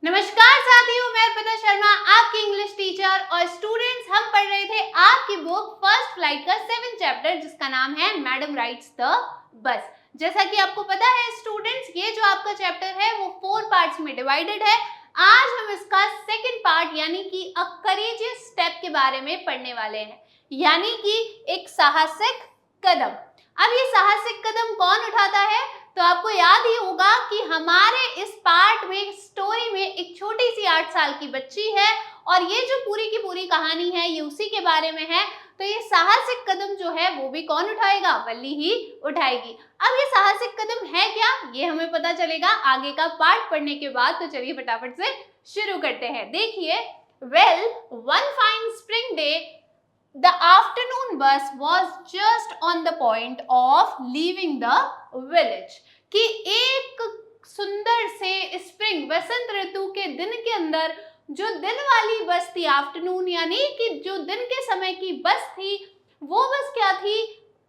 नमस्कार साथियों, मैं अर्पिता शर्मा आपकी इंग्लिश टीचर और स्टूडेंट्स हम पढ़ रहे थे आपकी बुक फर्स्ट फ्लाइट का 7th चैप्टर जिसका नाम है मैडम राइट्स द बस। जैसा कि आपको पता है स्टूडेंट्स, ये जो आपका चैप्टर है वो 4 पार्ट्स में डिवाइडेड है। आज हम इसका सेकंड पार्ट यानी कि अ करेजियस स्टेप के बारे में पढ़ने वाले हैं, यानी कि एक साहसिक कदम। अब ये साहसिक कदम कौन उठाता है? तो आपको याद ही होगा कि हमारे इस पार्ट में स्टोरी में एक छोटी सी 8 साल की बच्ची है और ये जो पूरी की पूरी कहानी है ये उसी के बारे में है। तो ये साहसिक कदम जो है वो भी कौन उठाएगा? वल्ली ही उठाएगी। अब ये साहसिक कदम है क्या, ये हमें पता चलेगा आगे का पार्ट पढ़ने के बाद। तो चलिए फटाफट से शुरू करते हैं। देखिए, well one fine spring day the afternoon bus was just on the point of leaving the village। कि एक सुंदर से स्प्रिंग वसंत ऋतु के दिन के अंदर जो दिन वाली बस थी, आफ्टरनून यानी कि जो दिन के समय की बस थी, वो बस क्या थी?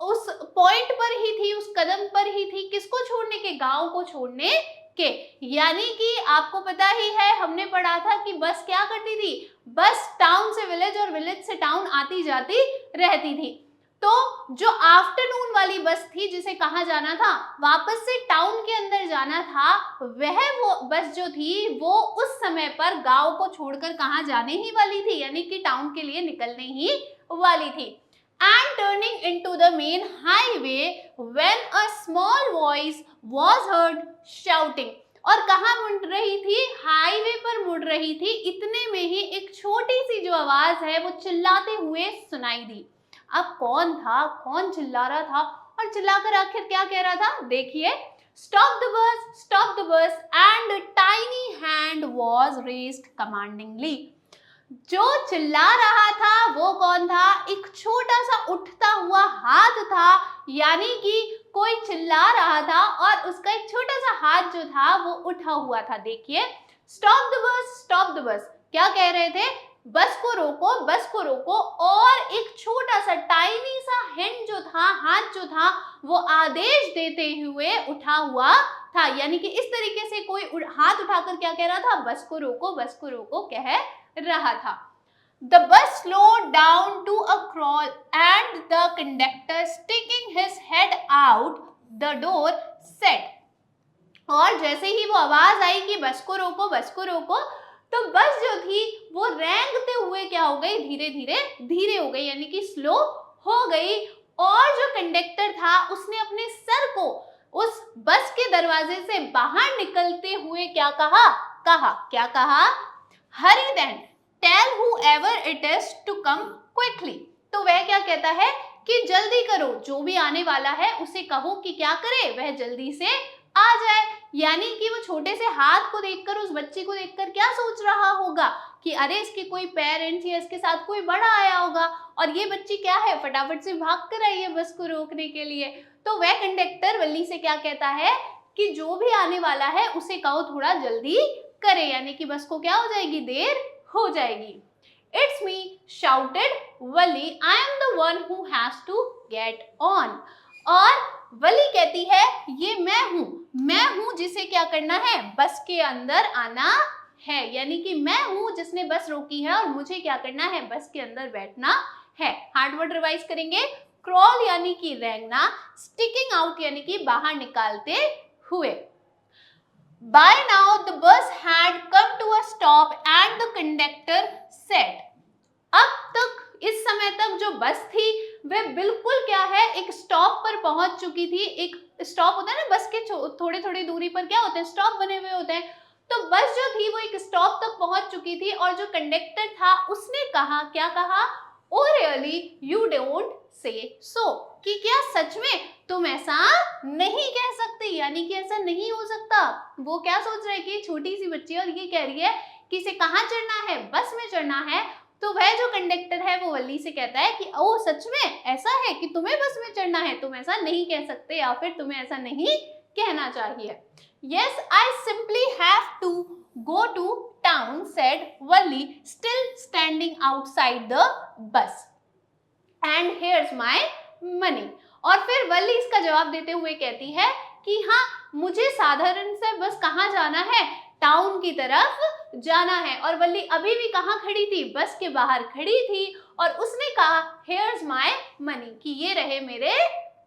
उस पॉइंट पर ही थी, उस कदम पर ही थी। किसको छोड़ने के? गांव को छोड़ने के। यानी कि आपको पता ही है, हमने पढ़ा था कि बस क्या करती थी? बस टाउन से विलेज और विलेज से टाउन आती जाती रहती थी। तो जो आफ्टरनून वाली बस थी जिसे कहाँ जाना था? वापस से टाउन के अंदर जाना था। वो बस जो थी वो उस समय पर गांव को छोड़कर कहाँ जाने ही वाली थी, यानी कि टाउन के लिए निकलने ही वाली थी। And turning into the main highway when a small voice was heard shouting। और कहाँ मुड़ रही थी? हाईवे पर मुड़ रही थी। इतने में ही एक छोटी सी जो आवाज है वो चिल्लाते हुए सुनाई दी। अब कौन था? कौन चिल्ला रहा था? और चिल्लाकर आखिर क्या कह रहा था? देखिए, stop the bus and a tiny hand was raised commandingly। जो चिल्ला रहा था वो कौन था? एक छोटा सा उठता हुआ हाथ था, यानी कि कोई चिल्ला रहा था और उसका एक छोटा सा हाथ जो था वो उठा हुआ था। देखिए, स्टॉप द बस। क्या कह रहे थे? बस को रोको, बस को रोको। और एक छोटा सा टाइनी सा हैंड जो था, हाथ जो था, वो आदेश देते हुए उठा हुआ था। यानी कि इस तरीके से कोई हाथ उठाकर क्या कह रहा था? बस को रोको, बस को रोको कह रहा था। The bus slowed down to a crawl and the conductor sticking his head out the door said। और जैसे ही वो आवाज आई कि बस को रोको, बस को रोको, तो बस जो थी वो रेंगते हुए क्या हो गई? धीरे हो गई, यानी कि स्लो हो गई। और जो कंडक्टर था उसने अपने सर को उस बस के दरवाजे से बाहर निकलते हुए क्या कहा? क्या कहा? Hurry then tell whoever it is to come quickly। तो वह क्या कहता है कि जल्दी करो, जो भी आने वाला है उसे कहो कि क्या करे? वह जल्दी से आ जाए। यानी कि वो छोटे से हाथ को देखकर, उस बच्ची को देखकर क्या सोच रहा होगा कि अरे इसके कोई पेरेंट्स या इसके साथ कोई बड़ा आया होगा और ये बच्ची क्या है, फटाफट से भाग कर आई है बस को रोकने के लिए। तो वह कंडक्टर वल्ली से क्या कहता है कि जो भी आने वाला है उसे कहो थोड़ा जल्दी करे, यानी कि बस को क्या हो जाएगी? देर हो जाएगी। It's me, shouted Wali, I am the one who has to get on। और वली कहती है ये मैं हूँ जिसे क्या करना है? बस के अंदर आना है। यानी कि मैं हूँ जिसने बस रोकी है और मुझे क्या करना है? बस के अंदर बैठना है। हार्ड वर्ड रिवाइज करेंगे। क्रॉल यानी कि रेंगना, स्टिकिंग आउट यानी कि बाहर निकालते हुए। By now the bus had come to a stop and the conductor said। अब तक इस समय तक जो बस थी वह बिल्कुल क्या है? एक स्टॉप पर पहुंच चुकी थी। एक स्टॉप होता है ना बस के थोड़ी थोड़ी दूरी पर क्या होते हैं? स्टॉप बने हुए होते हैं। तो बस जो थी वो एक स्टॉप तक पहुंच चुकी थी और जो कंडक्टर था उसने कहा, क्या कहा? Oh really you don't say सो। कि क्या सच में तुम ऐसा नहीं कह सकती, यानी कि ऐसा नहीं हो सकता। वो क्या सोच रहे कि छोटी सी बच्ची और ये कह रही है कि इसे कहाँ चढ़ना है? बस में चढ़ना है। तो वह जो कंडक्टर है वो वल्ली से कहता है कि ओ सच में ऐसा है कि तुम्हें बस में चढ़ना है, तुम ऐसा नहीं कह सकते या फिर तुम्हें ऐसा नहीं कहना चाहिए। Yes, I simply have to go to town, said Valli, still standing outside the bus. And here's my money। और फिर वल्ली इसका जवाब देते हुए कहती है कि हाँ, मुझे साधारण से बस कहाँ जाना है? टाउन की तरफ जाना है। और वल्ली अभी भी कहाँ खड़ी थी, बस के बाहर खड़ी थी और उसने कहा हेयर्स माय मनी, कि ये रहे मेरे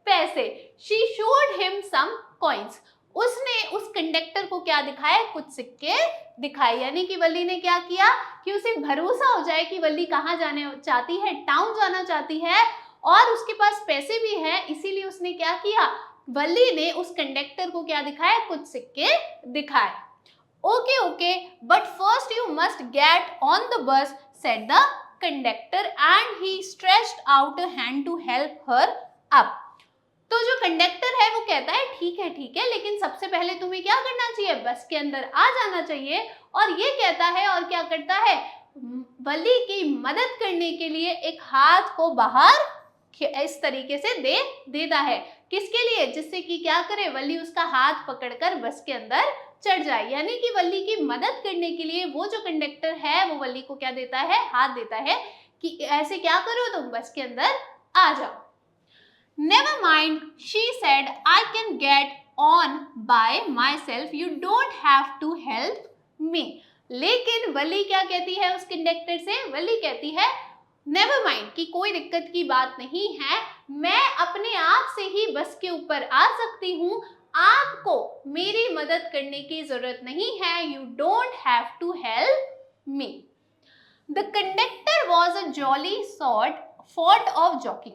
पैसे। She showed him some coins, उसने उस कंडक्टर को क्या दिखाया, कुछ सिक्के दिखाए। यानी कि वल्ली ने क्या किया कि उसे भरोसा हो जाए कि वल्ली कहाँ जाने चाहती है, टाउन जाना चाहती है और उसके पास पैसे भी हैं, इसीलिए उसने क्या किया, वल्ली ने उस कंडक्टर को क्या दिखाया, कुछ सिक्के दिखाए। Okay okay, but first you must get on the bus, said the conductor and he stretched out a hand to help her up. तो जो कंडक्टर है वो कहता है ठीक है, लेकिन सबसे पहले तुम्हें क्या करना चाहिए, बस के अंदर आ जाना चाहिए। और ये कहता है और क्या करता है, वल्ली की मदद करने के लिए एक हाथ को बाहर इस तरीके से देता है। किसके लिए, जिससे कि क्या करे, वल्ली उसका हाथ पकड़कर बस के अंदर चढ़ जाए। यानी कि वल्ली की मदद करने के लिए वो जो कंडक्टर है वो वल्ली को क्या देता है, हाथ देता है कि ऐसे क्या करो, तुम बस के अंदर आ जाओ। Never mind, she said, I can get on by myself. You don't have to help me. लेकिन वल्ली क्या कहती है उस कंडक्टर से, वल्ली कहती है नेवर माइंड, कि कोई दिक्कत की बात नहीं है, मैं अपने आप से ही बस के ऊपर आ सकती हूँ, आपको मेरी मदद करने की जरूरत नहीं है। You don't have to help me. The conductor was a jolly sort fond of joking.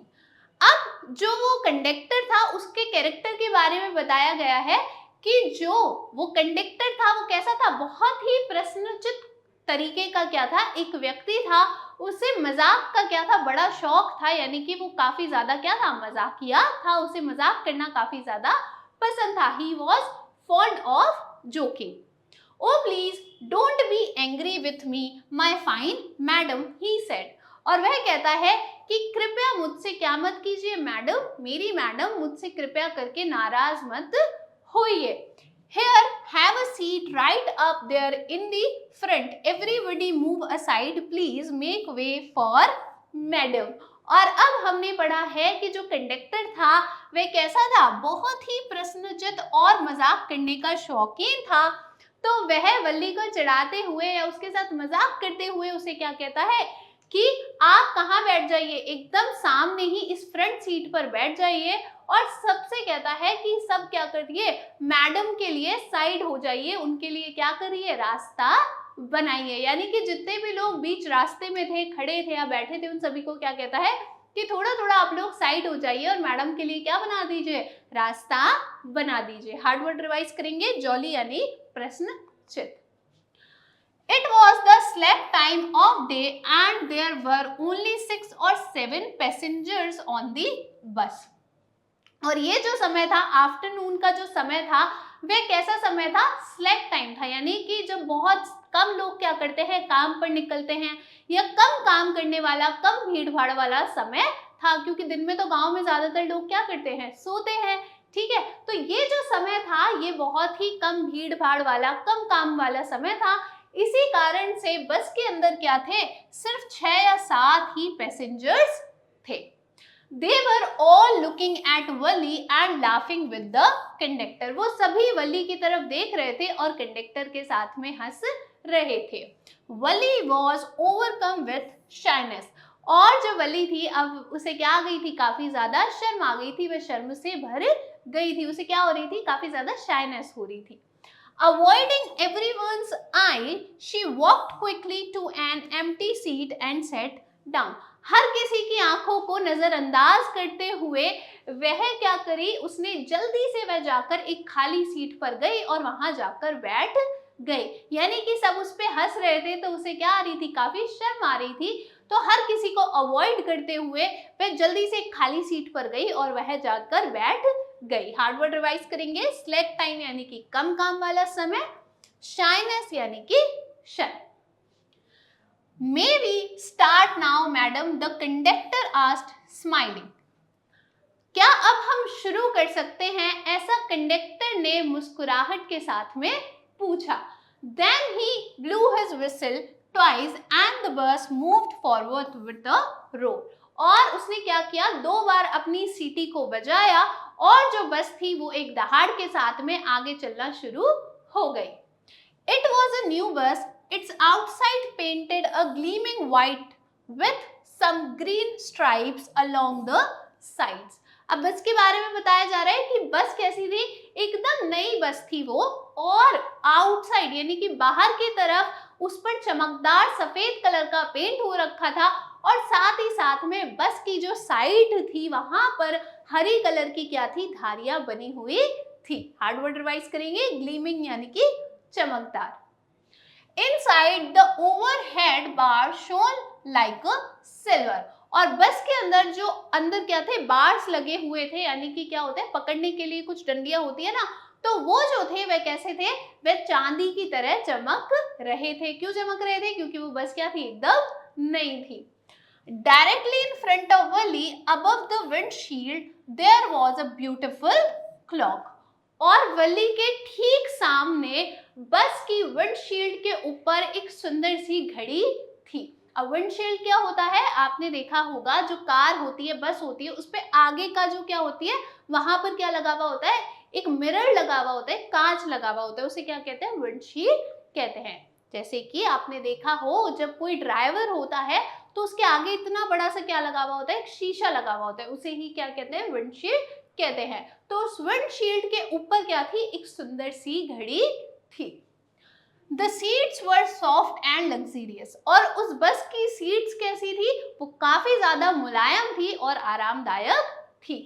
अब जो वो कंडक्टर था उसके कैरेक्टर के बारे में बताया गया है कि जो वो कंडक्टर था वो कैसा था, बहुत ही प्रश्नचित तरीके का क्या था, एक व्यक्ति था। उसे मजाक का क्या था, बड़ा शौक था, यानी कि वो काफी ज्यादा क्या था, मजाकिया था, उसे मजाक करना काफी ज्यादा पसंद था। He was fond of joking. Oh please don't be angry with me my fine madam, he said. और वह कहता है कि कृपया मुझसे क्या मत कीजिए मैडम, मेरी मैडम, मुझसे कृपया करके नाराज मत होइए। Here, have a seat right up there in the front. Everybody move aside, please make way for madam. और अब हमने पढ़ा है कि जो कंडक्टर था वह कैसा था, बहुत ही प्रश्नचित और मजाक करने का शौकीन था। तो वह वल्ली को चिढ़ाते हुए या उसके साथ मजाक करते हुए उसे क्या कहता है कि आप कहाँ बैठ जाइए, एकदम सामने ही इस फ्रंट सीट पर बैठ जाइए। और सबसे कहता है कि सब क्या करिए, मैडम के लिए साइड हो जाइए, उनके लिए क्या करिए, रास्ता बनाइए। यानी कि जितने भी लोग बीच रास्ते में थे, खड़े थे या बैठे थे, उन सभी को क्या कहता है कि थोड़ा थोड़ा आप लोग साइड हो जाइए और मैडम के लिए क्या बना दीजिए, रास्ता बना दीजिए। हार्ड वर्ड रिवाइज करेंगे, जॉली यानी प्रश्नचित। It was the slack time of day and there were only 6 or 7 passengers on the bus. और ये जो समय था, आफ्टरनून का जो समय था, वह कैसा समय था, स्लैक टाइम था। यानी कि जब बहुत कम लोग क्या करते हैं, काम पर निकलते हैं, या कम काम करने वाला, कम भीड़ भाड़ वाला समय था, क्योंकि दिन में तो गांव में ज्यादातर लोग क्या करते हैं, सोते हैं। ठीक है, तो ये जो समय था ये बहुत ही कम भीड़ भाड़ वाला, कम काम वाला समय था। इसी कारण से बस के अंदर क्या थे, सिर्फ 6 या 7 ही पैसेंजर्स थे। They were all looking at Wali and laughing with the conductor. वो सभी वली की तरफ देख रहे थे और कंडक्टर के साथ में हंस रहे थे। वली was overcome with shyness. और जो वली थी अब उसे क्या आ गई थी, काफी ज्यादा शर्म आ गई थी, वह शर्म से भर गई थी, उसे क्या हो रही थी, काफी ज्यादा शाइनेस हो रही थी। Avoiding everyone's eye, she walked quickly to an empty seat and sat down. हर किसी की आंखों को नजरअंदाज करते हुए वह क्या करी, उसने जल्दी से वह जाकर एक खाली सीट पर गई और वहां जाकर बैठ गई। यानी कि सब उस पे हंस रहे थे तो उसे क्या आ रही थी, काफी शर्म आ रही थी। तो हर किसी को अवॉइड करते हुए वह जल्दी से एक खाली सीट पर गई और वह जाकर बैठ गई। हार्ड वर्ड रिवाइज करेंगे, स्लैक टाइम यानी कि कम काम वाला समय, शाइनेस यानी कि शर्म। May we start now, madam? The conductor asked, smiling. क्या अब हम शुरू कर सकते हैं, ऐसा कंडक्टर ने मुस्कुराहट के साथ में पूछा। Then he blew his whistle twice and the bus moved forward with the road. और उसने क्या किया, 2 बार अपनी सीटी को बजाया और जो बस थी वो एक दहाड़ के साथ में आगे चलना शुरू हो गई। It was a new bus. Its outside painted a gleaming white with some green stripes along the sides. अब बस के बारे में बताया जा रहा है कि बस कैसी थी, एकदम नई बस थी वो, और आउटसाइड यानी कि बाहर की तरफ उस पर चमकदार सफेद कलर का पेंट हो रखा था, और साथ ही साथ में बस की जो साइड थी वहां पर हरी कलर की क्या थी, धारियां बनी हुई थी। हार्ड वर्ड रिवाइज करेंगे, ग्लीमिंग यानी कि चमकदार। Inside the overhead bar shone like a silver, और बस के अंदर जो अंदर क्या थे, बार्स लगे हुए थे, यानी कि क्या होता है, पकड़ने के लिए कुछ डंडियां होती है ना, तो वो जो थे वह कैसे थे, वह चांदी की तरह चमक रहे थे। क्यों चमक रहे थे, क्योंकि वो बस क्या थी, एकदम नई थी। Directly in front of Wally, above the windshield, there was a beautiful clock, और वली के ठीक सामने बस की विंडशील्ड के ऊपर एक सुंदर सी घड़ी थी। अब विंडशील्ड क्या होता है, आपने देखा होगा, जो कार होती है, बस होती है, उस पे आगे का जो क्या होती है, वहां पर क्या लगा हुआ होता है, एक मिरर लगा हुआ होता है, कांच लगा हुआ होता है, उसे क्या कहते हैं, विंडशील्ड कहते हैं। जैसे कि आपने देखा हो, जब कोई ड्राइवर होता है तो उसके आगे इतना बड़ा सा क्या लगा हुआ होता है, एक शीशा लगा हुआ होता है, उसे ही क्या कहते हैं, विंडशील्ड कहते हैं। तो उस विंडशील्ड के ऊपर क्या थी, एक सुंदर सी घड़ी थी। The seats were soft and luxurious, और उस बस की सीट्स कैसी थी, वो काफी ज्यादा मुलायम थी और आरामदायक थी।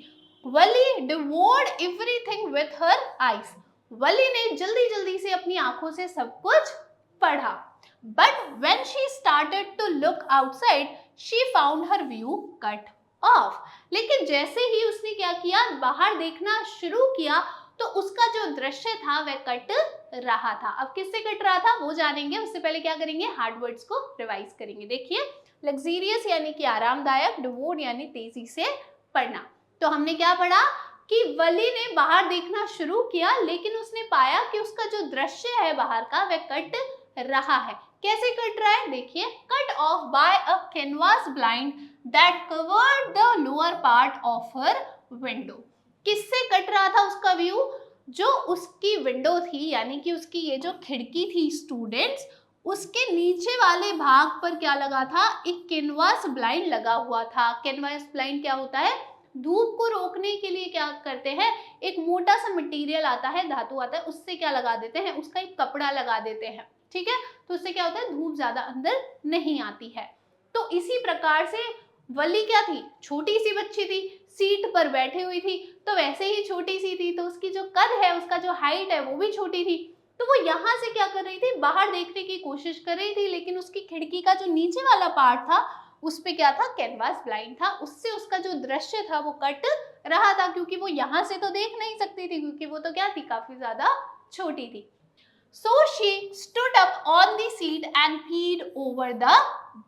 वली devoured everything with her eyes, वली ने जल्दी जल्दी से अपनी आंखों से सब कुछ पढ़ा। But when she started to look outside, she found her view cut off, लेकिन जैसे ही उसने क्या किया, बाहर देखना शुरू किया, तो उसका जो दृश्य था वह कट रहा था। अब किससे कट रहा था वो जानेंगे, उससे पहले क्या करेंगे, हार्ड वर्ड्स को रिवाइज करेंगे। देखिए, लग्जीरियस यानी कि आरामदायक, डिवोट यानी तेजी से पढ़ना। तो हमने क्या पढ़ा कि वली ने बाहर देखना शुरू किया, लेकिन उसने पाया कि उसका जो दृश्य है बाहर का वह कट रहा है। कैसे कट रहा है, देखिए, cut off by a canvas blind that covered the lower part of her window. किससे कट रहा था उसका व्यू, जो उसकी विंडो थी, यानी कि उसकी ये जो खिड़की थी स्टूडेंट्स, उसके नीचे वाले भाग पर क्या लगा था, एक कैनवास ब्लाइंड लगा हुआ था। कैनवास ब्लाइंड क्या होता है, धूप को रोकने के लिए क्या करते हैं, एक मोटा सा मटेरियल आता है, धातु आता है, उससे क्या लगा देते हैं, उसका एक कपड़ा लगा देते हैं, ठीक है, तो उससे क्या होता है, धूप ज्यादा अंदर नहीं आती है। तो इसी प्रकार से वली क्या थी, छोटी सी बच्ची थी, सीट पर बैठी हुई थी, तो वैसे ही छोटी सी थी, तो उसकी जो कद है, उसका जो हाइट है वो भी छोटी थी। तो वो यहाँ से क्या कर रही थी, बाहर देखने की कोशिश कर रही थी, लेकिन उसकी खिड़की का जो नीचे वाला पार्ट था उस पे क्या था, कैनवास ब्लाइंड था, उससे उसका जो दृश्य था वो कट रहा था, क्योंकि वो यहाँ से तो देख नहीं सकती थी, क्योंकि वो तो क्या थी, काफी ज्यादा छोटी थी। So she stood up on the seat and peered over the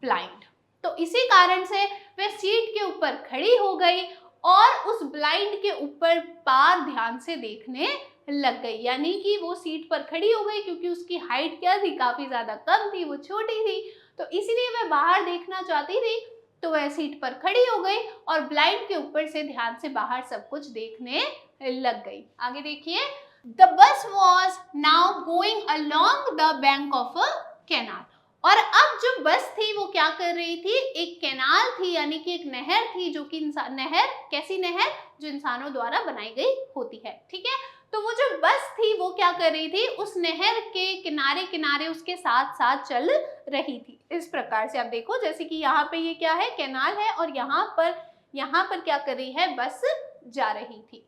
blind. तो इसी कारण से वह सीट के ऊपर खड़ी हो गई और उस ब्लाइंड के ऊपर पार ध्यान से देखने लग गई, यानी कि वो सीट पर खड़ी हो गई, क्योंकि उसकी हाइट क्या थी, काफी ज्यादा कम थी, वो छोटी थी, तो इसीलिए वह बाहर देखना चाहती थी, तो वह सीट पर खड़ी हो गई और ब्लाइंड के ऊपर से ध्यान से बाहर सब कुछ देखने लग गई। आगे देखिए, The bus was now going along the bank of a canal. और अब जो बस थी वो क्या कर रही थी, एक कैनाल थी, यानी कि एक नहर थी, जो कि नहर, कैसी नहर, जो इंसानों द्वारा बनाई गई होती है, ठीक है। तो वो जो बस थी वो क्या कर रही थी, उस नहर के किनारे किनारे उसके साथ साथ चल रही थी। इस प्रकार से आप देखो, जैसे कि यहाँ पे ये क्या है, कैनाल है, और यहाँ पर क्या कर रही है, बस जा रही थी।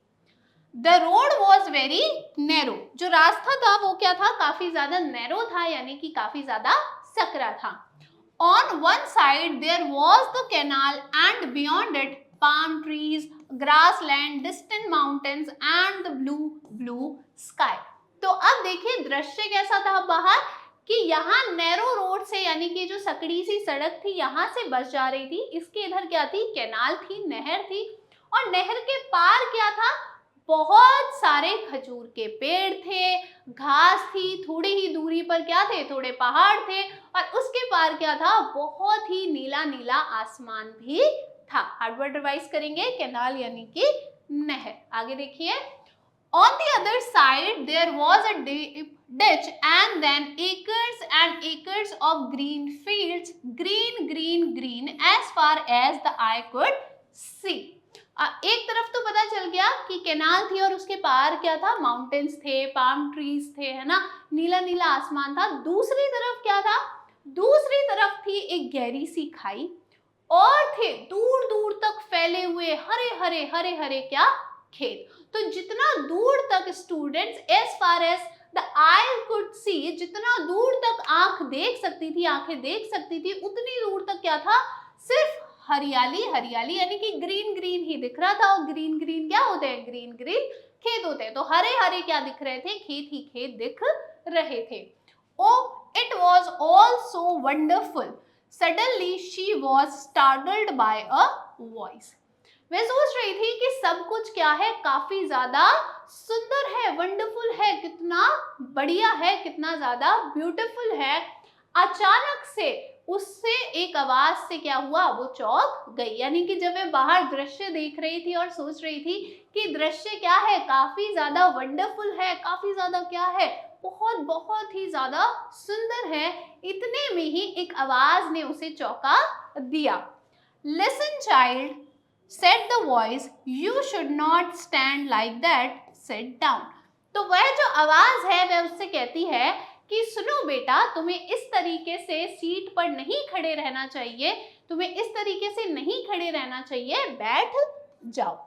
The road was very narrow. जो रास्ता था वो क्या था, काफी ज्यादा नैरो था, यानी कि काफी ज्यादा सकरा था। On one side there was the canal and beyond it palm trees, grassland, distant mountains and the blue sky. तो अब देखिए दृश्य कैसा था बाहर, कि यहाँ नैरो रोड से, यानी कि जो सकड़ी सी सड़क थी, यहाँ से बस जा रही थी, इसके इधर क्या थी, कैनाल थी, नहर थी, और नहर के पार क्या था, बहुत सारे खजूर के पेड़ थे, घास थी, थोड़ी ही दूरी पर क्या थे, थोड़े पहाड़ थे, और उसके पार क्या था, बहुत ही नीला नीला आसमान भी था। हार्ड वर्ड रिवाइज करेंगे, कैनाल यानी कि नहर। आगे देखिए, on the other side there was a ditch and then acres and acres of green fields, green, green, green as far as the eye could see. एक तरफ तो पता चल गया कि कैनाल थी और उसके पार क्या था, माउंटेन्स थे, पाम ट्रीज थे, है ना, नीला नीला आसमान था। दूसरी तरफ क्या था, दूसरी तरफ थी एक गहरी सी खाई और थे दूर दूर तक फैले हुए हरे हरे हरे हरे क्या, खेत। तो जितना दूर तक students, as far as the eye could see, जितना दूर तक आंख देख सकती थी, आंखें देख सकती थी, उतनी दूर तक क्या था, सिर्फ हरियाली हरियाली, यानी कि ग्रीन ग्रीन ही दिख रहा था। और ग्रीन ग्रीन क्या होते हैं, ग्रीन ग्रीन खेत होते हैं। तो हरे हरे क्या दिख रहे थे, खेत ही खेत दिख रहे थे। Oh it was all so wonderful, suddenly she was startled by a voice. मैं सोच रही थी कि सब कुछ क्या है, काफी ज्यादा सुंदर है, वंडरफुल है, कितना बढ़िया है, कितना ज्यादा ब्यूटीफुल है। अचानक से उससे एक आवाज से क्या हुआ, वो चौंक गई। यानी कि जब मैं बाहर दृश्य देख रही थी और सोच रही थी कि दृश्य क्या है, काफी ज्यादा वंडरफुल है, काफी ज्यादा क्या है, बहुत बहुत ही ज्यादा सुंदर है, इतने में ही एक आवाज ने उसे चौंका दिया। Listen child, said the voice, you should not stand like that, sit down। तो वह जो आवाज है वह उससे कहती है कि सुनो बेटा, तुम्हें इस तरीके से सीट पर नहीं खड़े रहना चाहिए, तुम्हें इस तरीके से नहीं खड़े रहना चाहिए, बैठ जाओ।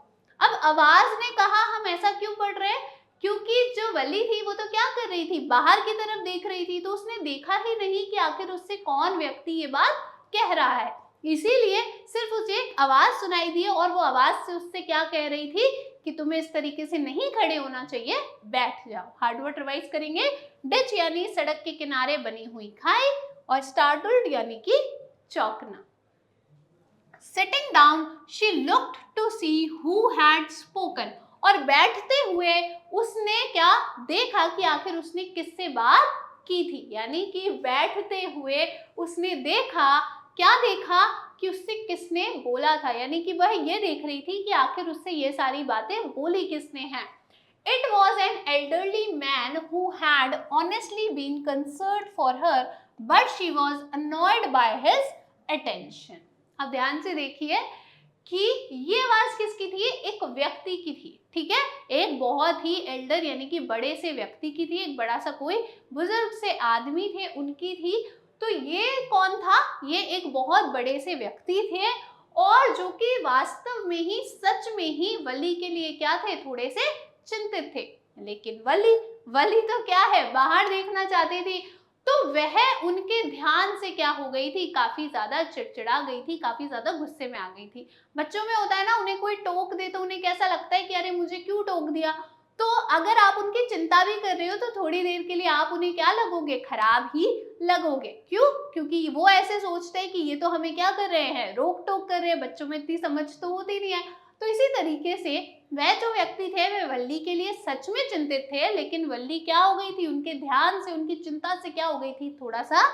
अब आवाज ने कहा हम ऐसा क्यों पढ़ रहे हैं, क्योंकि जो वली थी वो तो क्या कर रही थी, बाहर की तरफ देख रही थी, तो उसने देखा ही नहीं कि आखिर उससे कौन व्यक्ति ये बात कह रहा है। इसीलिए सिर्फ उसे एक आवाज सुनाई दी और वो आवाज से उससे क्या कह रही थी कि तुम्हें इस तरीके से नहीं खड़े होना चाहिए, बैठ जाओ। हार्ड वर्ड रिवाइज करेंगे। डिच यानी सड़क के किनारे बनी हुई खाई, और स्टार्टल्ड यानी कि चौंकना। Sitting down she looked to see who had spoken, और बैठते हुए उसने क्या देखा कि आखिर उसने किससे बात की थी। यानी कि बैठते हुए उसने देखा, क्या देखा कि उससे किसने बोला था, यानी कि वह ये देख रही थी कि आखिर उससे ये सारी बातें बोली किसने हैं। It was an elderly man who had honestly been concerned for her, but she was annoyed by his attention। अब ध्यान से देखिए कि ये आवाज किसकी थी, एक व्यक्ति की थी, ठीक है, एक बहुत ही एल्डर यानी कि बड़े से व्यक्ति की थी, एक बड़ा सा कोई बुजुर्ग से आदमी थे उनकी थी। तो ये कौन था, ये एक बहुत बड़े से व्यक्ति थे और जो कि वास्तव में ही, सच में ही वली के लिए क्या थे, थोड़े से चिंतित थे। लेकिन वली तो क्या है, बाहर देखना चाहती थी, तो वह उनके ध्यान से क्या हो गई थी, काफी ज्यादा चिड़चिड़ा गई थी, काफी ज्यादा गुस्से में आ गई थी। बच्चों में होता है ना, उन्हें कोई टोक दे तो उन्हें कैसा लगता है कि अरे मुझे क्यों टोक दिया। तो अगर आप उनकी चिंता भी कर रहे हो तो थोड़ी देर के लिए आप उन्हें क्या लगोगे, खराब ही लगोगे। क्यों, क्योंकि वो ऐसे सोचते हैं कि ये तो हमें क्या कर रहे हैं, रोक टोक कर रहे हैं। बच्चों में इतनी समझ तो होती नहीं है। तो इसी तरीके से वह जो व्यक्ति थे वह वल्ली के लिए सच में चिंतित थे, लेकिन वल्ली क्या हो गई थी, उनके ध्यान से, उनकी चिंता से क्या हो गई थी, थोड़ा सा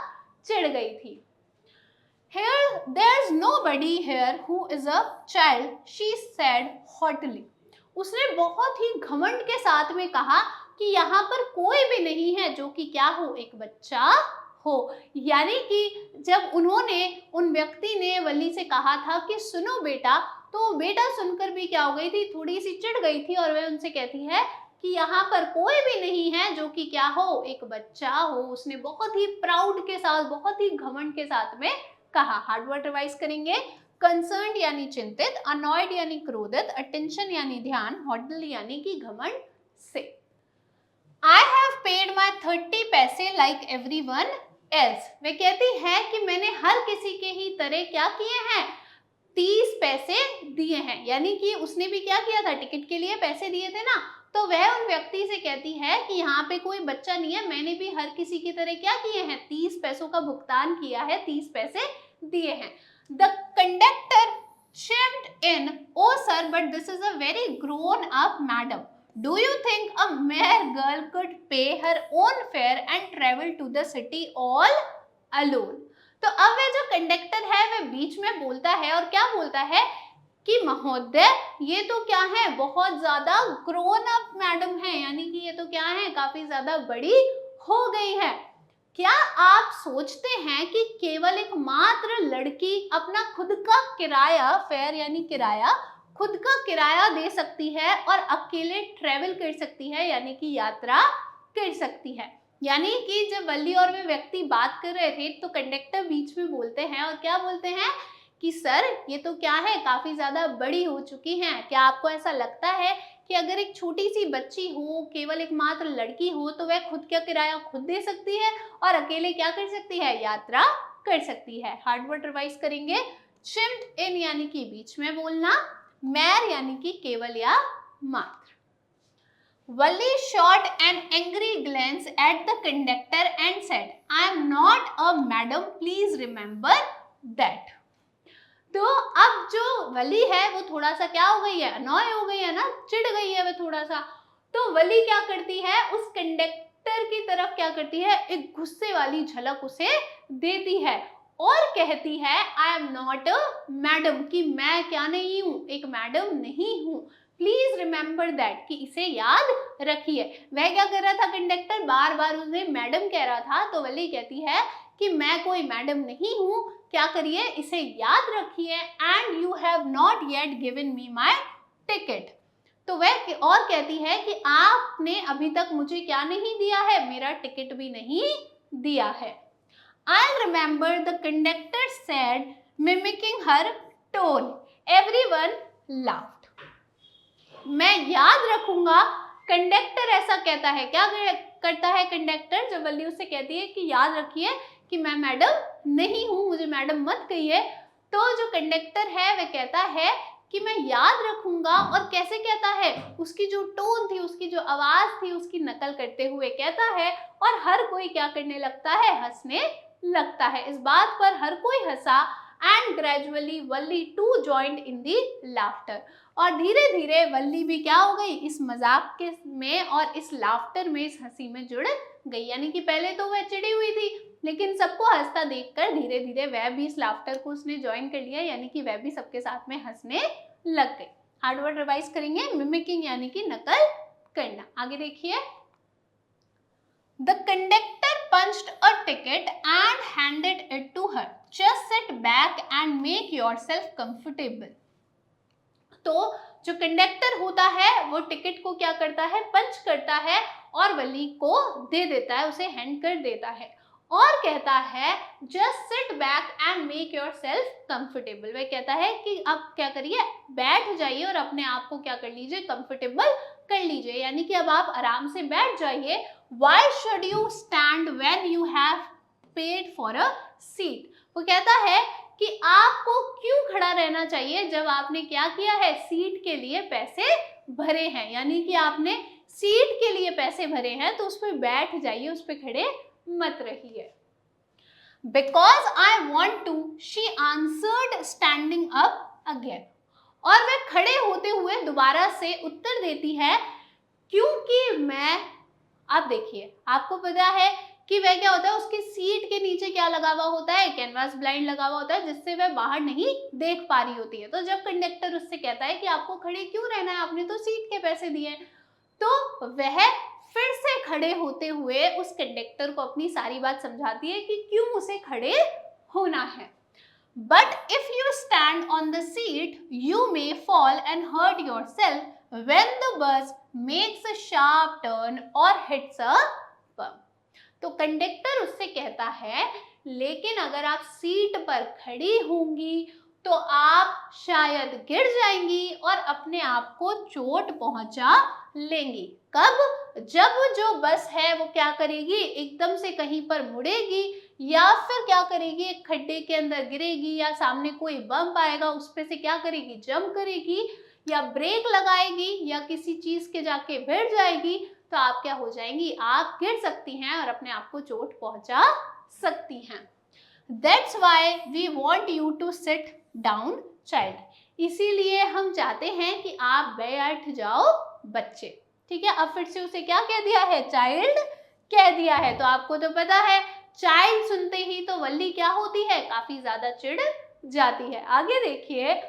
चिढ़ गई थी। Here there's nobody here who is a child, she said haughtily। उसने बहुत ही घमंड के साथ में कहा कि यहाँ पर कोई भी नहीं है जो कि क्या हो, एक बच्चा हो। यानी कि जब उन्होंने, उन व्यक्ति ने वली से कहा था कि सुनो बेटा, तो बेटा सुनकर भी क्या हो गई थी, थोड़ी सी चिढ़ गई थी और वह उनसे कहती है कि यहाँ पर कोई भी नहीं है जो कि क्या हो, एक बच्चा हो। उसने बहुत ही प्राउड के साथ, बहुत ही घमंड के साथ में कहा। हार्ड वर्ड रिवाइज करेंगे। कंसर्न्ड यानी चिंतित, अनॉयड यानी क्रोधित, अटेंशन यानी ध्यान, हॉटली यानी कि घमंड से। I have paid my 30 पैसे like everyone else। वे कहती है कि मैंने हर किसी के ही तरह क्या किए हैं, 30 पैसे दिए हैं। यानी कि उसने भी क्या किया था, टिकट के लिए पैसे दिए थे ना। तो वह उन व्यक्ति से कहती है कि यहाँ पे कोई बच्चा नहीं है, मैंने भी हर किसी की तरह क्या किए हैं, 30 पैसों का भुगतान किया है, 30 पैसे दिए हैं। The conductor chimed in, "Oh sir, but this is a very grown-up madam. Do you think a mere girl could pay her own fare and travel to the city all alone?" तो अब वह जो conductor है वह बीच में बोलता है और क्या बोलता है कि महोदय, ये तो क्या है, बहुत ज्यादा ग्रोन अप मैडम है, यानी कि ये तो क्या है, काफी ज्यादा बड़ी हो गई है। क्या आप सोचते हैं कि केवल एक मात्र लड़की अपना खुद का किराया, फेयर यानी किराया, खुद का किराया दे सकती है और अकेले ट्रेवल कर सकती है यानी कि यात्रा कर सकती है? यानी कि जब वल्ली और वे व्यक्ति बात कर रहे थे तो कंडक्टर बीच में बोलते हैं और क्या बोलते हैं कि सर ये तो क्या है, काफी ज्यादा बड़ी हो चुकी हैं। क्या आपको ऐसा लगता है कि अगर एक छोटी सी बच्ची हो, केवल एक मात्र लड़की हो, तो वह खुद का किराया खुद दे सकती है और अकेले क्या कर सकती है, यात्रा कर सकती है? हार्ड वर्ड रिवाइज करेंगे। चिम्ड इन यानी कि बीच में बोलना, मैर यानी कि केवल या मात्र। Valli shot an angry glance at the conductor and said, "I am not a madam, please remember that." तो अब जो वली है वो थोड़ा सा क्या हो गई है, अनॉय हो गई है ना, चिढ़ गई है वो थोड़ा सा। तो वली क्या करती है, उस कंडक्टर की तरफ क्या करती है, एक गुस्से वाली झलक उसे देती है और कहती है I am not a madam, कि मैं क्या नहीं हूं, एक मैडम नहीं हूं। प्लीज रिमेंबर दैट, कि इसे याद रखिए। वह क्या कर रहा था कंडक्टर, बार बार उसे मैडम कह रहा था, तो वली कहती है कि मैं कोई मैडम नहीं हूं, क्या करिए, इसे याद रखिए। And you have not yet given me my ticket. तो वह और कहती है कि आपने अभी तक मुझे क्या नहीं दिया है, मेरा टिकट भी नहीं दिया है। I remember, the conductor said, mimicking her tone. Everyone laughed. मैं याद रखूंगा, कंडक्टर ऐसा कहता है। क्या करता है कंडक्टर, जब वल्ली उससे कहती है कि याद रखिए कि मैं मैडम नहीं हूं, मुझे मैडम मत कहिए, तो जो कंडक्टर है वह कहता है कि मैं याद रखूंगा। और कैसे कहता है, उसकी जो टोन थी, उसकी जो आवाज थी, उसकी नकल करते हुए कहता है, और हर कोई क्या करने लगता है, हंसने लगता है। इस बात पर हर कोई हंसा। And gradually Valli too joined in the laughter, और धीरे धीरे वल्ली भी क्या हो गई, इस मजाक के में और इस लाफ्टर में, इस हंसी में जुड़ गई। यानी कि पहले तो वह चिड़ी हुई थी, लेकिन सबको हंसता देखकर धीरे धीरे वह भी इस लाफ्टर को उसने ज्वाइन कर लिया, यानी कि वह भी सबके साथ में हंसने लग गई। हार्ड वर्ड रिवाइज करेंगे, मिमिकिंग यानी कि नकल करना। आगे देखिए, The conductor punched a ticket and handed it to her. Just sit back and make yourself comfortable. तो जो कंडक्टर होता है वो टिकट को क्या करता है, पंच करता है और वली को दे देता है, उसे हैंड कर देता है और कहता है just sit back and make your self comfortable. वह कहता है कि अब क्या करिए, बैठ जाइए और अपने आप को क्या कर लीजिए, कंफर्टेबल कर लीजिए, यानी कि अब आप आराम से बैठ जाइए। Why should you stand when you have paid for a seat? वो कहता है कि आपको क्यों खड़ा रहना चाहिए जब आपने क्या किया है, सीट के लिए पैसे भरे हैं, यानी कि आपने सीट के लिए पैसे भरे हैं तो उस पर बैठ जाइए, उस पर खड़े मत रहिए। Because I want to, she answered standing up again. और वह खड़े होते हुए दोबारा से उत्तर देती है क्योंकि मैं, आप देखिए, आपको पता है कि वह क्या होता है, उसकी सीट के नीचे क्या लगा हुआ होता है, कैनवास ब्लाइंड लगा हुआ होता है, जिससे वह बाहर नहीं देख पा रही होती है। तो जब कंडक्टर उससे कहता है कि आपको खड़े क्यों रहना है, आपने तो सीट के पैसे दिए, तो वह फिर से खड़े होते हुए उस कंडक्टर को अपनी सारी बात समझाती है कि क्यों उसे खड़े होना है। But if you stand on the seat, you may fall and hurt yourself when the bus makes a sharp turn or hits a bump. तो कंडक्टर उससे कहता है लेकिन अगर आप सीट पर खड़ी होंगी तो आप शायद गिर जाएंगी और अपने आप को चोट पहुंचा लेंगी। कब? जब जो बस है वो क्या करेगी, एकदम से कहीं पर मुड़ेगी या फिर क्या करेगी, एक खड्डे के अंदर गिरेगी या सामने कोई बम्प आएगा उस पे से क्या करेगी, जंप करेगी या ब्रेक लगाएगी या किसी चीज के जाके भिड़ जाएगी, तो आप क्या हो जाएंगी, आप गिर सकती हैं और अपने आप को चोट पहुंचा सकती हैं। That's why we want you to sit down, child. इसीलिए हम चाहते हैं कि आप बैठ जाओ बच्चे। ठीक है, अब फिर से उसे क्या कह दिया है, चाइल्ड कह दिया है। तो आपको तो पता है चाइल्ड सुनते ही तो वल्ली क्या होती है, काफी ज्यादा चिढ़ जाती है। आगे देखिए,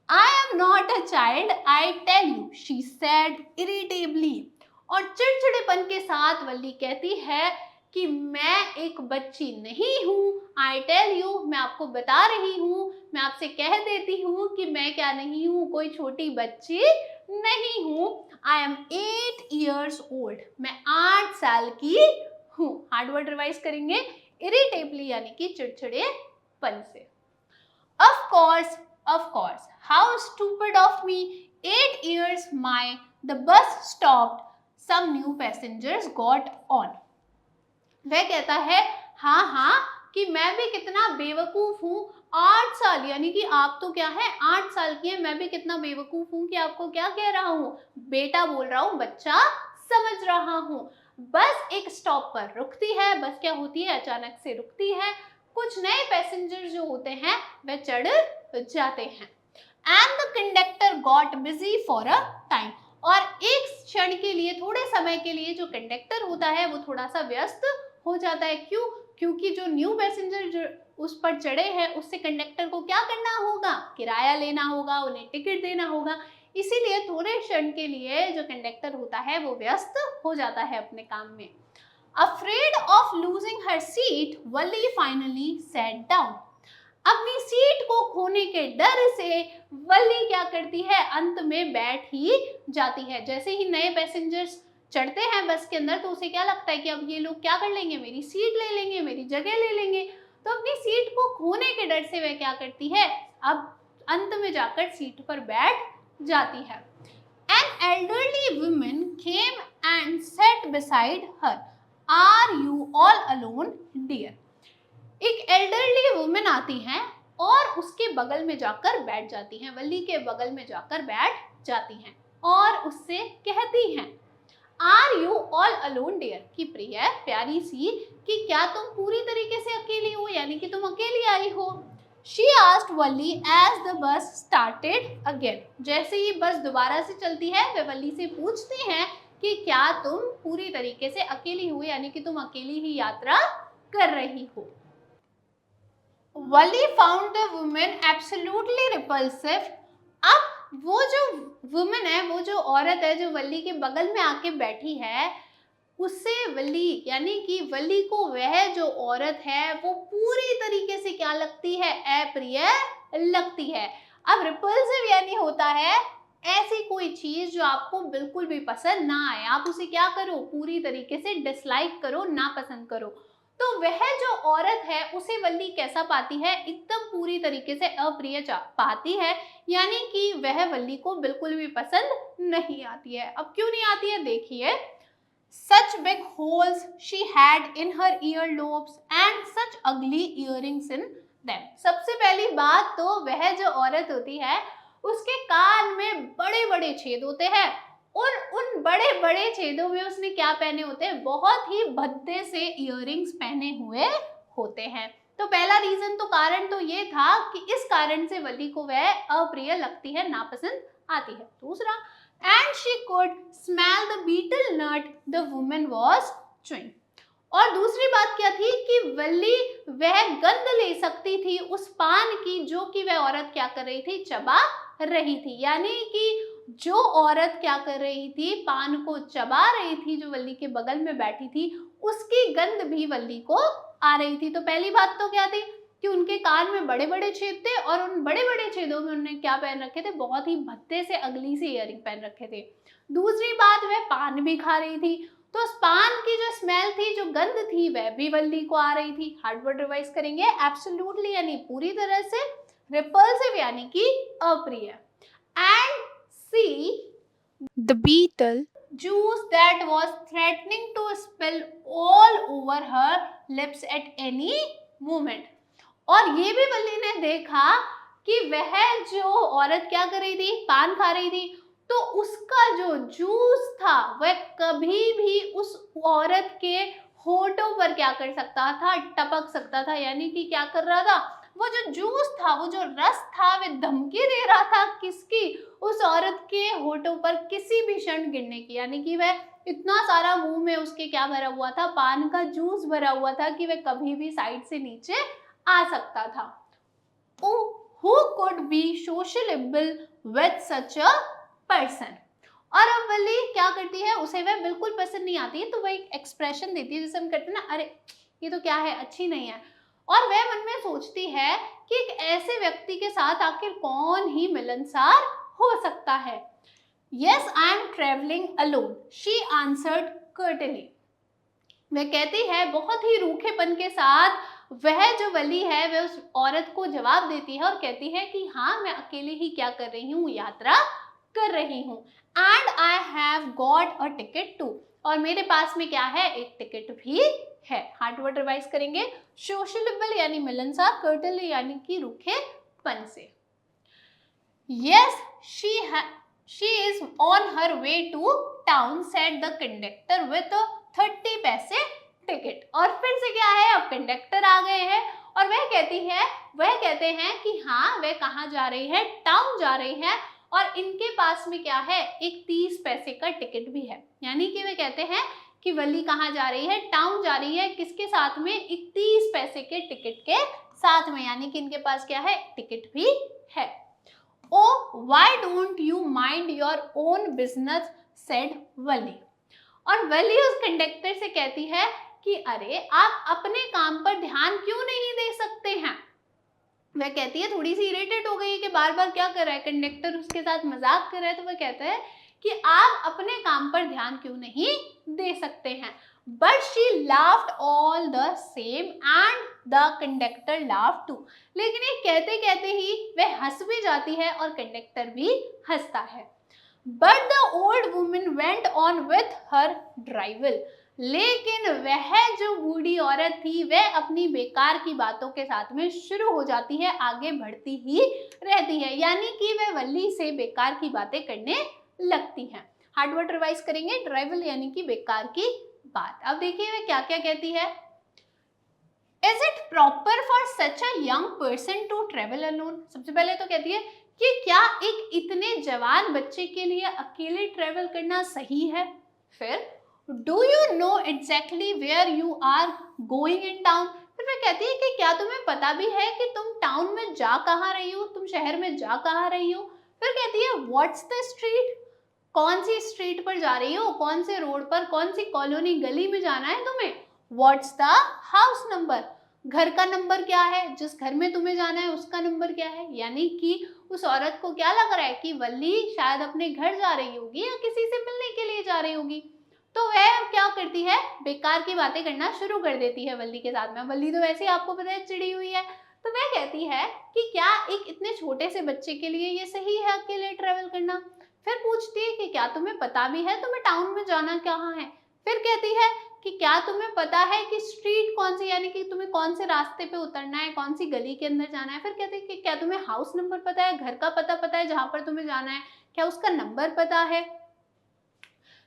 I am not a child, I tell you, she said irritably. और चिड़चिड़ेपन के साथ वल्ली कहती है कि मैं एक बच्ची नहीं हूँ। आई टेल यू, मैं आपको बता रही हूँ, मैं आपसे कह देती हूँ कि मैं क्या नहीं हूँ, कोई छोटी बच्ची नहीं हूँ। आई एम 8 years old, मैं 8 साल की हूँ। हार्ड वर्ड रिवाइज करेंगे, इरिटेबली यानी कि चिड़चिड़ेपन से। Of course, how stupid of me. 8 years the bus stopped, some new passengers got on. वह कहता है हाँ हाँ कि मैं भी कितना बेवकूफ हूँ। 8 साल यानी कि आप तो क्या है 8 साल की है, मैं भी कितना बेवकूफ हूँ कि आपको क्या कह रहा हूँ, बेटा बोल रहा हूँ, बच्चा समझ रहा हूँ। बस एक स्टॉप पर रुकती है, बस क्या होती है अचानक से रुकती है, कुछ नए पैसेंजर जो होते हैं वह चढ़ जाते हैं। And the conductor got busy for a time, और एक क्षण के लिए, थोड़े समय के लिए जो कंडक्टर होता है वो थोड़ा सा व्यस्त हो जाता है। क्यों? क्योंकि जो न्यू पैसेंजर जो उस पर चढ़े हैं उससे कंडक्टर को क्या करना होगा, किराया लेना होगा, उन्हें टिकट देना होगा। इसीलिए थोड़े क्षण के लिए जो कंडक्टर होता है वो व्यस्त हो जाता है अपने काम में। Afraid of losing her seat, Valli finally sat down. अपनी सीट को खोने के डर से वल्ली क्या करती है, अंत में बैठ ही जाती है। जैसे ही नए पैसेंजर्स चढ़ते हैं बस के अंदर तो उसे क्या लगता है कि अब ये लोग क्या कर लेंगे, मेरी सीट ले लेंगे, मेरी जगह ले लेंगे। तो अपनी सीट को खोने के डर से वह क्या करती है, अब अंत में जाकर सीट पर बैठ जाती है। An elderly woman came and sat beside her. Are you all alone, dear? एक एल्डरली वुमेन आती हैं और उसके बगल में जाकर बैठ जाती हैं, वल्ली के बगल में जाकर बैठ जाती हैं और उससे कहती हैं are you all alone dear, कि प्रिय प्यारी सी, कि क्या तुम पूरी तरीके से अकेली हो, यानी कि तुम अकेली आई हो। She asked Valli as the bus started again, जैसे ही बस दोबारा से चलती है वे वल्ली से पूछती हैं कि क्या तुम पूरी तरीके से अकेली हो, यानी कि तुम अकेली ही यात्रा कर रही हो। Valli found the women absolutely repulsive. अब वो जो वुमेन है, वो जो औरत है जो वली के बगल में आके बैठी है, उससे वली यानी कि वली को वह जो औरत है वो पूरी तरीके से क्या लगती है, अप्रिय लगती है। अब रिपल्सिव यानी होता है ऐसी कोई चीज जो आपको बिल्कुल भी पसंद ना आए, आप उसे क्या करो, पूरी तरीके से डिसलाइक करो, नापसंद करो। तो वह जो औरत है उसे वल्ली कैसा पाती है, एकदम पूरी तरीके से अप्रिय पाती है, यानी कि वह वल्ली को बिल्कुल भी पसंद नहीं आती है। अब क्यों नहीं आती है, देखिए। Such big holes she had in her earlobes and such ugly earrings in them. सबसे पहली बात तो वह जो औरत होती है उसके कान में बड़े बड़े छेद होते हैं और उन बड़े बड़े छेदों में उसने क्या पहने होते हैं, बहुत ही भद्दे से इयररिंग्स पहने हुए होते हैं। तो पहला रीजन तो कारण तो ये था कि इस कारण से वल्ली को वह अप्रिय लगती है, नापसंद आती है। दूसरा, and she could smell the betel nut the woman was chewing. और दूसरी बात क्या थी कि वल्ली वह गंध ले सकती थी उस पान की जो कि वह औरत क्या कर रही थी, चबा रही थी। यानी कि जो औरत क्या कर रही थी, पान को चबा रही थी, जो वल्ली के बगल में बैठी थी, उसकी गंध भी वल्ली को आ रही थी। तो पहली बात तो क्या थी कि उनके कान में बड़े बड़े छेद थे और उन बड़े बड़े छेदों में उन्होंने क्या पहन रखे थे, बहुत ही भद्दे से अगली से इयररिंग पहन रखे थे। दूसरी बात, वह पान भी खा रही थी, तो उस पान की जो स्मेल थी, जो गंध थी, वह भी वल्ली को आ रही थी। हार्ड वर्ड रिवाइज करेंगे, एब्सोल्युटली यानी पूरी तरह से, रिपल्सिव यानी कि अप्रिय, and see The beetle juice that was threatening to spill all over her lips at any moment. और ये भी वल्ली ने देखा कि वह जो औरत क्या कर रही थी, पान खा रही थी, तो उसका जो जूस था वह कभी भी उस औरत के होठों पर क्या कर सकता था, टपक सकता था। यानी कि क्या कर रहा था, वो जो जूस था, वो जो रस था, वह धमकी दे रहा था किसकी, उस औरत के होठों पर किसी भी क्षण गिरने की। यानी कि वह इतना सारा मुंह में उसके क्या भरा हुआ था, पान का जूस भरा हुआ था कि वह कभी भी साइड से नीचे आ सकता था। Who could be sociable with such a person? और अब वली क्या करती है, उसे वह बिल्कुल पसंद नहीं आती है, तो वह एक एक्सप्रेशन देती है जिसे हम कहते हैं ना, अरे ये तो क्या है, अच्छी नहीं है। और वह मन में सोचती है कि एक ऐसे व्यक्ति के साथ आखिर कौन ही मिलनसार हो सकता है। Yes, I am traveling alone, she answered curtly. वह कहती है बहुत ही रूखेपन के साथ, वह जो वली है वह उस औरत को जवाब देती है और कहती है कि हाँ, मैं अकेले ही क्या कर रही हूँ, यात्रा कर रही हूँ। And I have got a ticket too, और मेरे पास में क्या है, एक टिकट भी है। हार्ट वर्ड रिवाइज करेंगे, सोशलेबल यानी मिलनसार, कर्टली यानी कि रूखेपन से। Yes, she is on her way to town, said the conductor with a 30 पैसे टिकट। और फिर से क्या है, अब कंडक्टर आ गए हैं और वह कहते हैं कि हाँ, वह कहाँ जा रही है, टाउन जा रही है, और इनके पास में क्या है, एक 30 पैसे का टिकट भी है। यानी कि वे कहते हैं कि वली कहाँ जा रही है, टाउन जा रही है, किसके साथ में, एक 30 पैसे के टिकट के साथ में, यानी कि इनके पास क्या है, टिकट भी है। Oh, why don't you mind your own business, said वली। और वली उस कंडक्टर से कहती है कि अरे आप अपने काम पर ध्यान क्यों नहीं दे सकते हैं। वह कहती है, थोड़ी सी इरिटेट हो गई है कि बार बार क्या कर रहा है, कंडक्टर उसके साथ मजाक कर रहा है, तो वह कहता है कि आप अपने काम पर ध्यान क्यों नहीं दे सकते हैं। But she laughed all the same and the conductor laughed too. लेकिन ये कहते कहते ही वह हंस भी जाती है और कंडक्टर भी हंसता है। But the old woman went on with her drivel. लेकिन वह जो बूढ़ी औरत थी वह अपनी बेकार की बातों के साथ में शुरू हो जाती है, आगे बढ़ती ही रहती है, यानी कि वह वली से बेकार की बातें करने लगती हैं। हार्ड वर्ड रिवाइज करेंगे, ड्राइवल यानी कि बेकार की बात। अब देखिए वह क्या क्या कहती है। Is it proper for such a young person to travel alone. सबसे पहले तो कहती है कि क्या एक इतने जवान बच्चे के लिए अकेले ट्रेवल करना सही है। फिर do you know exactly where you are going in town. फिर वह कहती है कि क्या तुम्हें पता भी है कि तुम टाउन में जा कहाँ रही हो, तुम शहर में जा कहाँ रही हो। फिर कहती है व्हाट्स द स्ट्रीट, कौन सी स्ट्रीट पर जा रही हो, कौन से रोड पर, कौन सी कॉलोनी गली में जाना है तुम्हें। व्हाट्स द हाउस नंबर, घर का नंबर क्या है, जिस घर में तुम्हें जाना है उसका नंबर क्या है। यानी कि उस औरत को क्या लग रहा है कि वली शायद अपने घर जा रही होगी या किसी से मिलने के लिए जा रही होगी। तो वह क्या करती है, बेकार की बातें करना शुरू कर देती है वली के साथ में। वली तो वैसे ही आपको पता है चिड़ी हुई है। तो वह कहती है कि क्या एक इतने छोटे से बच्चे के लिए ये सही है अकेले ट्रेवल करना। फिर पूछती है कि क्या तुम्हें पता भी है तुम्हें टाउन में जाना कहाँ है। फिर कहती है कि क्या तुम्हें पता है कि स्ट्रीट कौन सी, यानी कि तुम्हें कौन से रास्ते पे उतरना है, कौन सी गली के अंदर जाना है। फिर कहती है कि क्या तुम्हें हाउस नंबर पता है, घर का पता पता है जहां पर तुम्हें जाना है, क्या उसका नंबर पता है।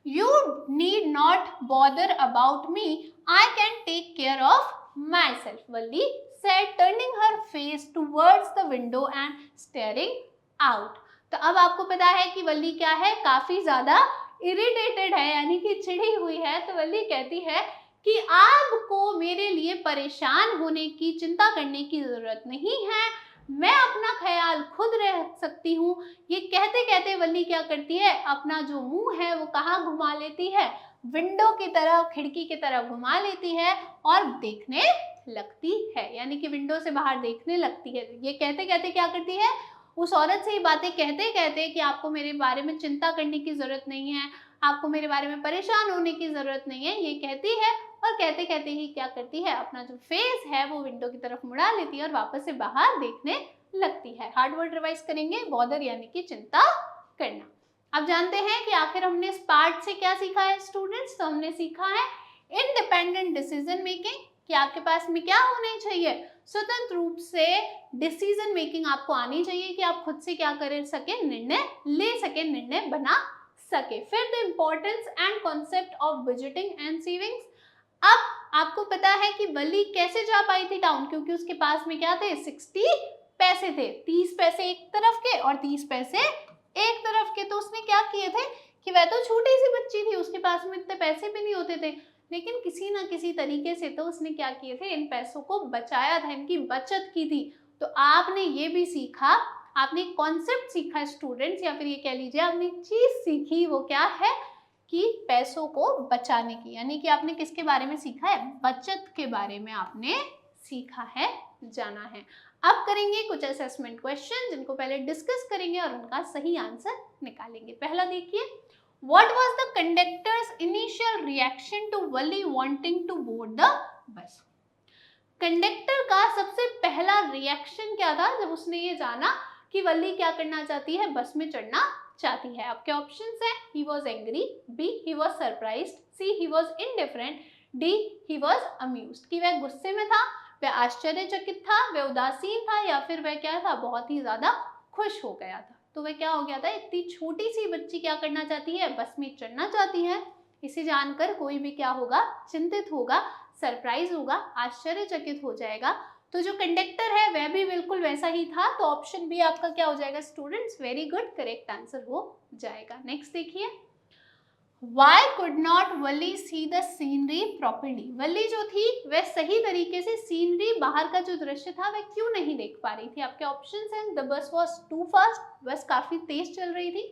You need not bother about me, I can take care of myself, Wali said, turning her face towards the window and staring out। तो अब आपको पता है कि वली क्या है, काफी ज्यादा इरिटेटेड है, यानी कि चिढ़ी हुई है। तो वली कहती है कि आपको मेरे लिए परेशान होने की, चिंता करने की जरूरत नहीं है, मैं अपना ख्याल खुद रख सकती हूँ। ये कहते कहते वली क्या करती है, अपना जो मुंह है वो कहाँ घुमा लेती है, विंडो की तरफ, खिड़की की तरफ घुमा लेती है और देखने लगती है, यानी कि विंडो से बाहर देखने लगती है। ये कहते कहते क्या करती है, उस औरत से ये बातें कहते कहते कि आपको मेरे बारे में चिंता करने की जरूरत नहीं है, आपको मेरे बारे में परेशान होने की जरूरत नहीं है, ये कहती है। और कहते कहते ही क्या करती है, अपना जो फेस है वो विंडो की तरफ मुड़ा लेती है और वापस से बाहर देखने लगती है। हार्ड वर्ड रिवाइज करेंगे, बॉदर यानी कि चिंता करना। अब जानते हैं कि आखिर हमने इस पार्ट से क्या सीखा है स्टूडेंट्स। तो हमने सीखा है इंडिपेंडेंट डिसीजन मेकिंग, कि आपके पास में क्या होनी चाहिए, स्वतंत्र रूप से डिसीजन मेकिंग आपको आनी चाहिए कि आप खुद से क्या कर सके, निर्णय ले सके, निर्णय बना सके। फिर the importance and concept of budgeting and savings. अब आपको पता है कि वली कैसे जा पाई थी टाउन, क्योंकि उसके पास में क्या थे, 60 पैसे थे, 30 पैसे एक तरफ के और 30 पैसे एक तरफ के। तो उसने क्या किए थे कि वह तो छोटी सी बच्ची थी, उसके पास में इतने पैसे भी नहीं होते थे, लेकिन किसी ना किसी तरीके से तो उसने क्या किए थे, इन पैसों को बचाया था, इनकी बचत की थी। तो आपने ये भी सीखा आपने कॉन्सेप्ट सीखा स्टूडेंट्स, या फिर ये कह लीजिए आपने चीज सीखी, वो क्या है कि पैसों को बचाने की, यानी कि आपने किसके बारे में सीखा है, बचत के बारे में आपने सीखा है, जाना है। अब करेंगे कुछ असेसमेंट क्वेश्चन जिनको पहले डिस्कस करेंगे और उनका सही आंसर निकालेंगे। पहला देखिए, what was the conductor's initial reaction to Valli wanting to board the bus. Conductor का सबसे पहला रिएक्शन क्या था जब उसने ये जाना कि वली क्या करना चाहती है, बस में चढ़ना चाहती है। आपके ऑप्शंस हैं, he was angry, B he was surprised, C he was indifferent, D he was amused, कि वह गुस्से में था, वह आश्चर्यचकित था, वह उदासीन था, या फिर वह क्या था, बहुत ही ज्यादा खुश हो गया था। तो वह क्या हो गया था, इतनी छोटी सी बच्ची क्या करना चाहती है, बस में चढ़ना चाहती है। इसे जानकर कोई भी क्या होगा, चिंतित होगा, सरप्राइज होगा, आश्चर्यचकित हो जाएगा। तो जो कंडक्टर है वह भी बिल्कुल वैसा ही था। तो ऑप्शन बी आपका क्या हो जाएगा students, very good, correct answer हो जाएगा। नेक्स्ट देखिए, Why could not Wali see the scenery properly? वली जो थी वह सही तरीके से सीनरी, बाहर का जो दृश्य था वह क्यों नहीं देख पा रही थी। आपके ऑप्शंस हैं, the bus was to fast, बस काफी तेज चल रही थी,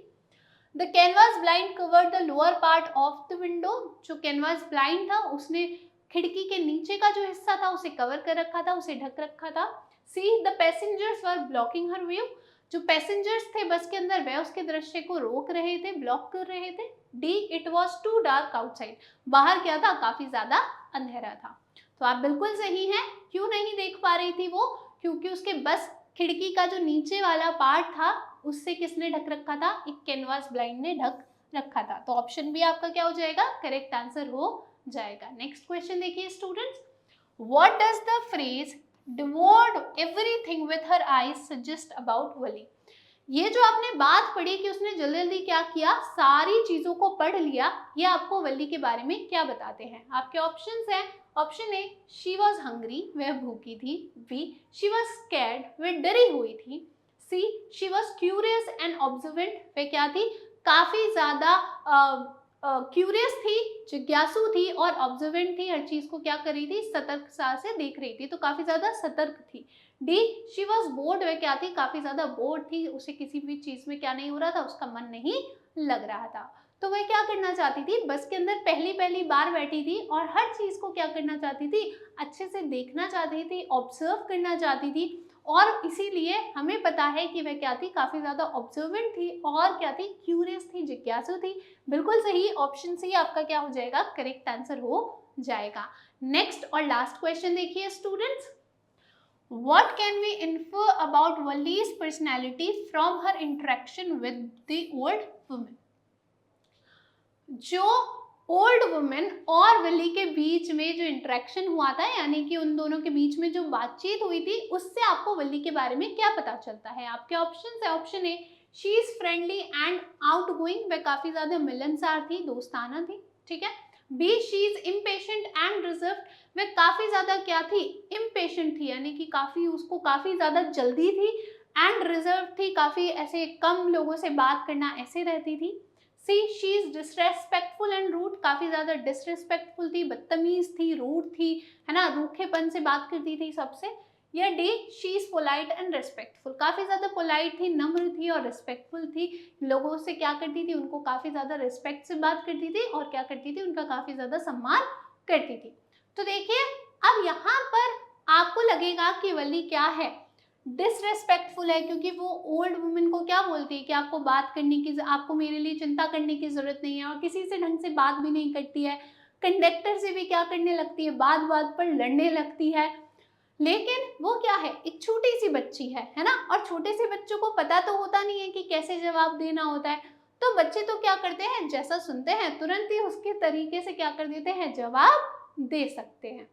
the canvas blind covered the lower part of the window, जो कैनवास ब्लाइंड था उसने खिड़की के नीचे का जो हिस्सा था उसे कवर कर रखा था, उसे ढक रखा था, see the passengers were blocking her view, जो पैसेंजर्स थे बस के अंदर वह उसके दृश्य को रोक रहे थे, ब्लॉक कर रहे थे, D it was too dark outside, बाहर क्या था, काफी ज्यादा अंधेरा था। तो आप बिल्कुल सही हैं, क्यों नहीं देख पा रही थी वो, क्योंकि उसके बस खिड़की का जो नीचे वाला पार्ट था उससे किसने ढक रखा था, एक कैनवास ब्लाइंड ने ढक रखा था। तो ऑप्शन बी आपका क्या हो जाएगा, करेक्ट आंसर हो जाएगा। नेक्स्ट क्वेश्चन देखिए students, what does the phrase devoured everything with her eyes suggest about वली। ये जो आपने बात पढ़ी कि उसने जल्दी जल्दी क्या किया, सारी चीजों को पढ़ लिया, ये आपको वली के बारे में क्या बताते हैं। आपके ऑप्शंस हैं, option A she was hungry, वह भूखी थी, बी शी वॉज स्कैर्ड, वह डरी हुई थी, see she was curious and observant, वह क्या थी, काफी ज्यादा क्यूरियस थी, जिज्ञासु थी, और ऑब्जर्वेंट थी, हर चीज को क्या कर रही थी, सतर्कता से देख रही थी, तो काफी ज्यादा सतर्क थी। डी शी वॉज बोर्ड, वह क्या थी, काफी ज्यादा बोर्ड थी, उसे किसी भी चीज में क्या नहीं हो रहा था, उसका मन नहीं लग रहा था। तो वह क्या करना चाहती थी, बस के अंदर पहली पहली बार बैठी थी और हर चीज को क्या करना चाहती थी, अच्छे से देखना चाहती थी, ऑब्जर्व करना चाहती थी, और इसीलिए हमें पता है कि वह क्या थी, काफी ज्यादा ऑब्जर्वेंट थी, और क्या थी, क्यूरियस थी, जिज्ञासु थी। बिल्कुल सही, ऑप्शन सी आपका क्या हो जाएगा, करेक्ट आंसर हो जाएगा। नेक्स्ट और लास्ट क्वेश्चन देखिए students, What can we infer about Wali's personality from her interaction with the old woman? जो ओल्ड वुमेन और वली के बीच में जो इंटरेक्शन हुआ था, यानी कि उन दोनों के बीच में जो बातचीत हुई थी, उससे आपको वली के बारे में क्या पता चलता है। आपके ऑप्शन है, option A she is friendly and outgoing, वह काफी ज्यादा मिलनसार थी, दोस्ताना थी, ठीक है। B she is impatient and reserved, वह काफी ज्यादा क्या थी, इम्पेशेंट थी, यानी कि उसको काफी ज्यादा जल्दी थी, एंड रिजर्व थी, काफी ऐसे कम लोगों से बात करना ऐसे रहती थी। See she is disrespectful and rude, काफी ज्यादा डिसरेस्पेक्टफुल थी, बदतमीज थी, रूड थी, है ना, रूखेपन से बात करती थी सबसे। या D she is polite and respectful, काफी ज्यादा पोलाइट थी, नम्र थी और रिस्पेक्टफुल थी, लोगों से क्या करती थी, उनको काफी ज्यादा रिस्पेक्ट से बात करती थी, और क्या करती थी, उनका काफी ज्यादा सम्मान करती थी। तो देखिए अब यहाँ पर आपको लगेगा कि वली क्या है, डिसरेस्पेक्टफुल है, क्योंकि वो ओल्ड वुमेन को क्या बोलती है कि आपको बात करने की, आपको मेरे लिए चिंता करने की जरूरत नहीं है, और किसी से ढंग से बात भी नहीं करती है, कंडक्टर से भी क्या करने लगती है, बात बात पर लड़ने लगती है। लेकिन वो क्या है, एक छोटी सी बच्ची है ना, और छोटे से बच्चों को पता तो होता नहीं है कि कैसे जवाब देना होता है, तो बच्चे तो क्या करते हैं, जैसा सुनते हैं तुरंत ही उसके तरीके से क्या कर देते हैं, जवाब दे सकते हैं।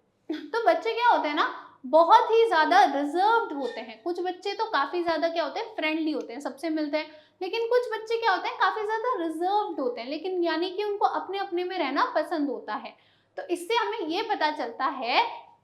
तो बच्चे क्या होते हैं ना, बहुत ही ज्यादा रिजर्व्ड होते हैं। कुछ बच्चे तो काफी ज्यादा क्या होते हैं, फ्रेंडली होते हैं, सबसे मिलते हैं, लेकिन कुछ बच्चे क्या होते हैं, काफी ज्यादा रिजर्व्ड होते हैं, लेकिन यानी कि उनको अपने अपने में रहना पसंद होता है। तो इससे हमें ये पता चलता है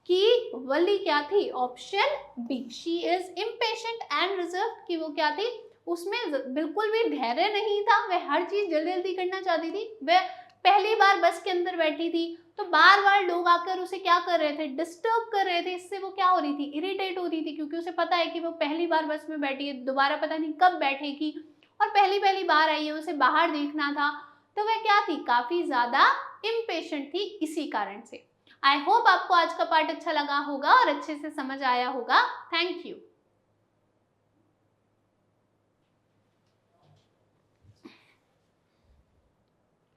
कि वली क्या थी, option B she is impatient and reserved, कि वो क्या थी, उसमें बिल्कुल भी धैर्य नहीं था, वह हर चीज जल्दी जल्दी करना चाहती थी, वह पहली बार बस के अंदर बैठी थी तो बार बार लोग आकर उसे क्या कर रहे थे, डिस्टर्ब कर रहे थे। इससे वो क्या हो रही थी, इरिटेट हो रही थी, क्योंकि उसे पता है कि वो पहली बार बस में बैठी है, दोबारा पता नहीं कब बैठेगी और पहली पहली बार आई है, उसे बाहर देखना था। तो वह क्या थी, काफी ज्यादा इम्पेशेंट थी इसी कारण से। आई होप आपको आज का पार्ट अच्छा लगा होगा और अच्छे से समझ आया होगा। Thank you.